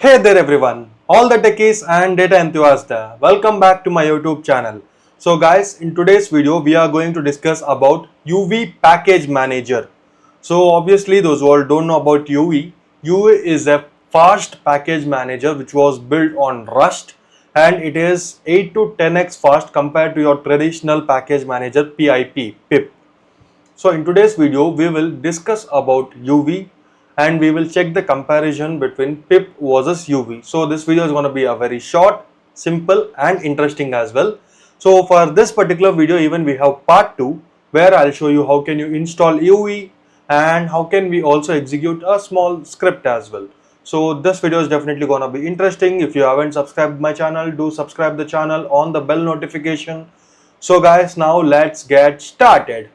Hey there everyone, all the techies and data enthusiasts there. Welcome back to my YouTube channel. So guys, in today's video we are going to discuss about UV package manager. So obviously those who all don't know about UV is a fast package manager which was built on Rust, and it is 8 to 10x fast compared to your traditional package manager PIP. So in today's video, we will discuss about UV and we will check the comparison between PIP versus UV. So this video is going to be a very short, simple and interesting as well. So for this particular video, even we have part 2 where I'll show you how can you install UV and how can we also execute a small script as well. So this video is definitely going to be interesting. If you haven't subscribed my channel, do subscribe the channel on the bell notification. So guys, now let's get started.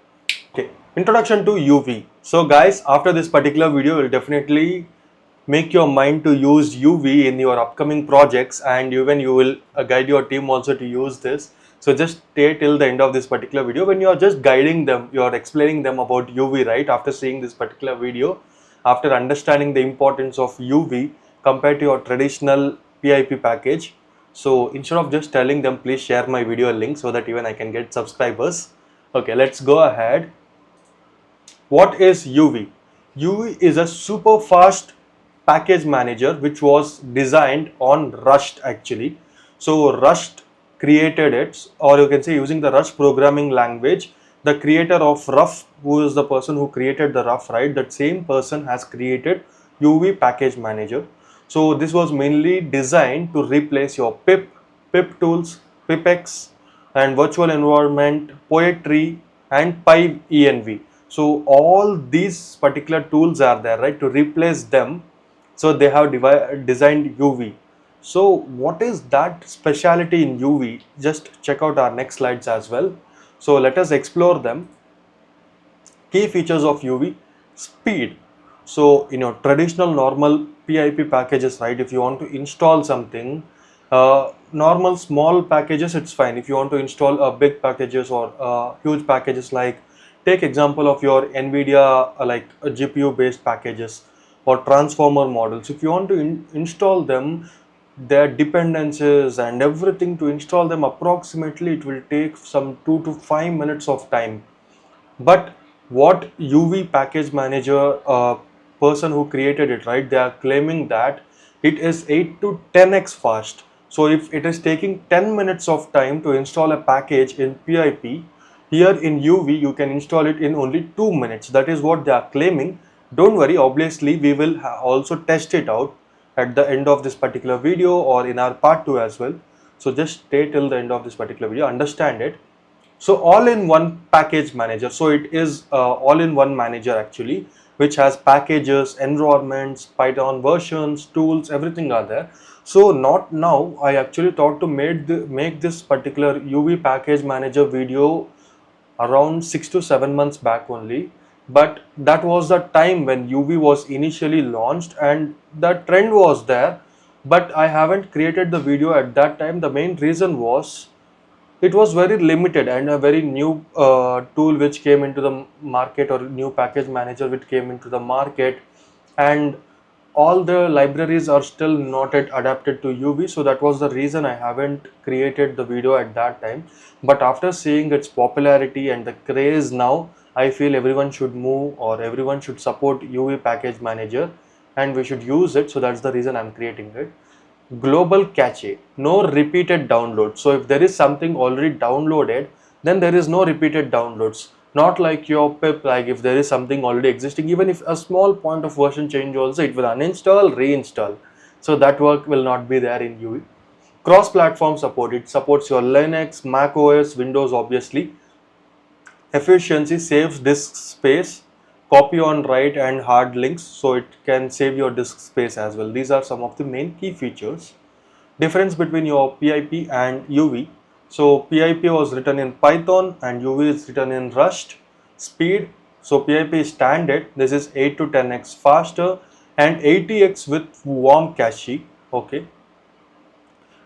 Okay, introduction to UV. So guys, after this particular video, will definitely make your mind to use UV in your upcoming projects, and even you will guide your team also to use this. So just stay till the end of this particular video. When you are just guiding them, you are explaining them about UV, right? After seeing this particular video, after understanding the importance of UV compared to your traditional PIP package. So instead of just telling them, please share my video link so that even I can get subscribers. Okay, let's go ahead. What is UV? UV is a super fast package manager which was designed on Rust actually. So Rust created it, or you can say using the Rust programming language, the creator of Rough, who is the person who created the Rough, right? That same person has created UV package manager. So this was mainly designed to replace your PIP tools, PIPX and virtual environment, Poetry and PyEnv. So all these particular tools are there, right, to replace them. So they have designed UV. So what is that speciality in UV? Just check out our next slides as well. So let us explore them. Key features of UV: speed. So in your traditional normal PIP packages, right, if you want to install something, normal small packages, it's fine. If you want to install big packages or huge packages, like take example of your NVIDIA GPU based packages or transformer models. If you want to install them, their dependencies and everything, to install them approximately it will take some 2 to 5 minutes of time. But what UV package manager person who created it, right, they are claiming that it is 8 to 10x fast. So if it is taking 10 minutes of time to install a package in PIP, here in UV you can install it in only 2 minutes. That is what they are claiming. Don't worry, obviously we will also test it out at the end of this particular video or in our part 2 as well. So just stay till the end of this particular video, understand it. So all-in-one package manager. So it is all-in-one manager actually, which has packages, environments, Python versions, tools, everything are there. So not now, I actually thought to make this particular UV package manager video around 6 to 7 months back only. But that was the time when UV was initially launched and the trend was there. But I haven't created the video at that time. The main reason was it was very limited and a very new tool which came into the market, or new package manager which came into the market, and all the libraries are still not yet adapted to UV. So that was the reason I haven't created the video at that time. But after seeing its popularity and the craze now, I feel everyone should move, or everyone should support UV package manager, and we should use it. So that's the reason I'm creating it. Global cache, no repeated download. So if there is something already downloaded, then there is no repeated downloads. Not like your PIP, like if there is something already existing, even if a small point of version change also, it will uninstall, reinstall. So that work will not be there in UV. Cross-platform support, it supports your Linux, Mac OS, Windows obviously. Efficiency, saves disk space, copy on write and hard links, so it can save your disk space as well. These are some of the main key features. Difference between your PIP and UV. So PIP was written in Python and UV is written in Rust. Speed, so PIP is standard, this is 8 to 10x faster and 80x with warm cache. Okay.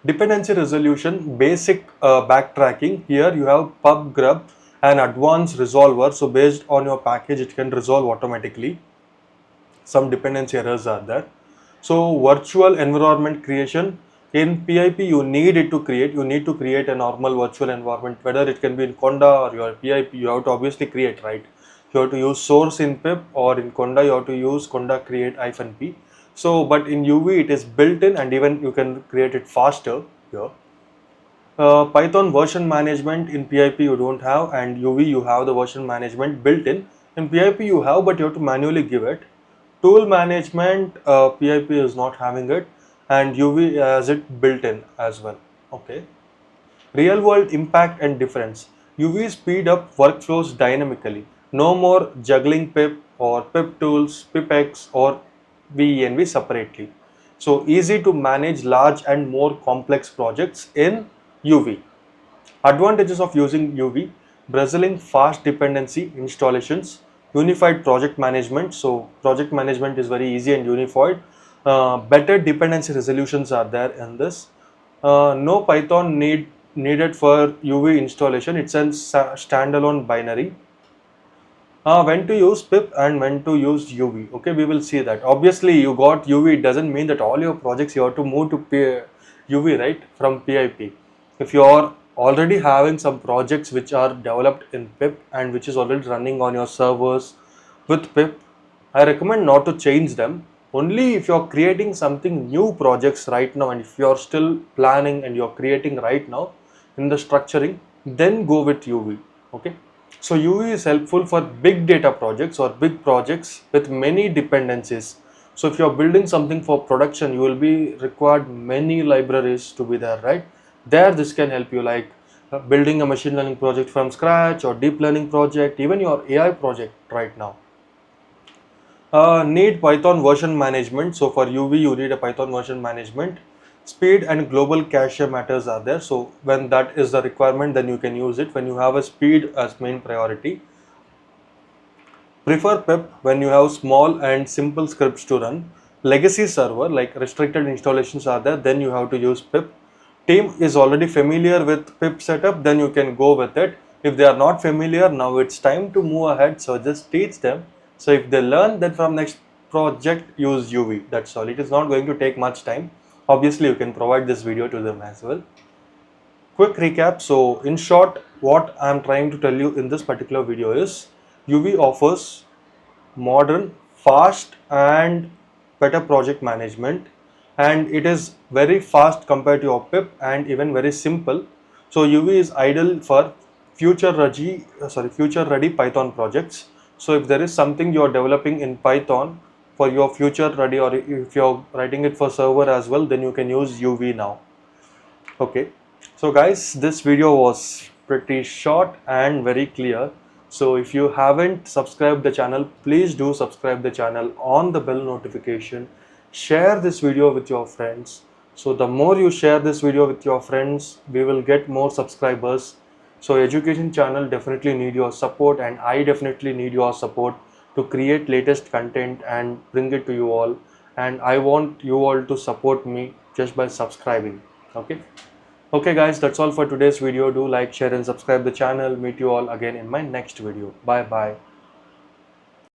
Dependency resolution, basic backtracking. Here you have pubgrub and advanced resolver. So based on your package, it can resolve automatically. Some dependency errors are there. So virtual environment creation, in PIP you need to create a normal virtual environment, whether it can be in Conda or your PIP, you have to obviously create, right? You have to use source in PIP, or in Conda you have to use Conda create -p. So but in UV it is built in, and even you can create it faster here. Python version management, in PIP you don't have, and UV you have the version management built in. In PIP you have, but you have to manually give it. Tool management, PIP is not having it, and UV has it built in as well. Okay. Real world impact and difference. UV speed up workflows dynamically. No more juggling PIP or PIP tools, PIPX or VENV separately. So easy to manage large and more complex projects in UV. Advantages of using UV: bustling fast dependency installations, unified project management. So project management is very easy and unified. Better dependency resolutions are there in this. No Python needed for UV installation. It's a standalone binary. When to use PIP and when to use UV. Okay, we will see that. Obviously, you got UV. It doesn't mean that all your projects you have to move to UV, right, from PIP. If you are already having some projects which are developed in PIP and which is already running on your servers with PIP, I recommend not to change them. Only if you are creating something new projects right now, and if you are still planning and you are creating right now in the structuring, then go with UV. Okay. So UV is helpful for big data projects or big projects with many dependencies. So if you are building something for production, you will be required many libraries to be there, right? There this can help you, like building a machine learning project from scratch, or deep learning project, even your AI project right now. Need Python version management. So for UV you need a Python version management. Speed and global cache matters are there. So when that is the requirement, then you can use it when you have a speed as main priority. Prefer PIP when you have small and simple scripts to run. Legacy server, like restricted installations are there, then you have to use PIP. Team is already familiar with PIP setup, then you can go with it. If they are not familiar, now it's time to move ahead, so just teach them. So if they learn, then from next project use UV. That's all. It is not going to take much time. Obviously, you can provide this video to them as well. Quick recap. So in short, what I'm trying to tell you in this particular video is UV offers modern, fast and better project management, and it is very fast compared to your PIP, and even very simple. So UV is ideal for future ready Python projects. So if there is something you are developing in Python for your future ready, or if you're writing it for server as well, then you can use UV now. Okay, so guys, this video was pretty short and very clear. So if you haven't subscribed the channel, please do subscribe the channel, on the bell notification. Share this video with your friends. So the more you share this video with your friends, we will get more subscribers. So education channel definitely need your support, and I definitely need your support to create latest content and bring it to you all. And I want you all to support me just by subscribing. Okay. Okay guys, that's all for today's video. Do like, share and subscribe the channel. Meet you all again in my next video. Bye bye.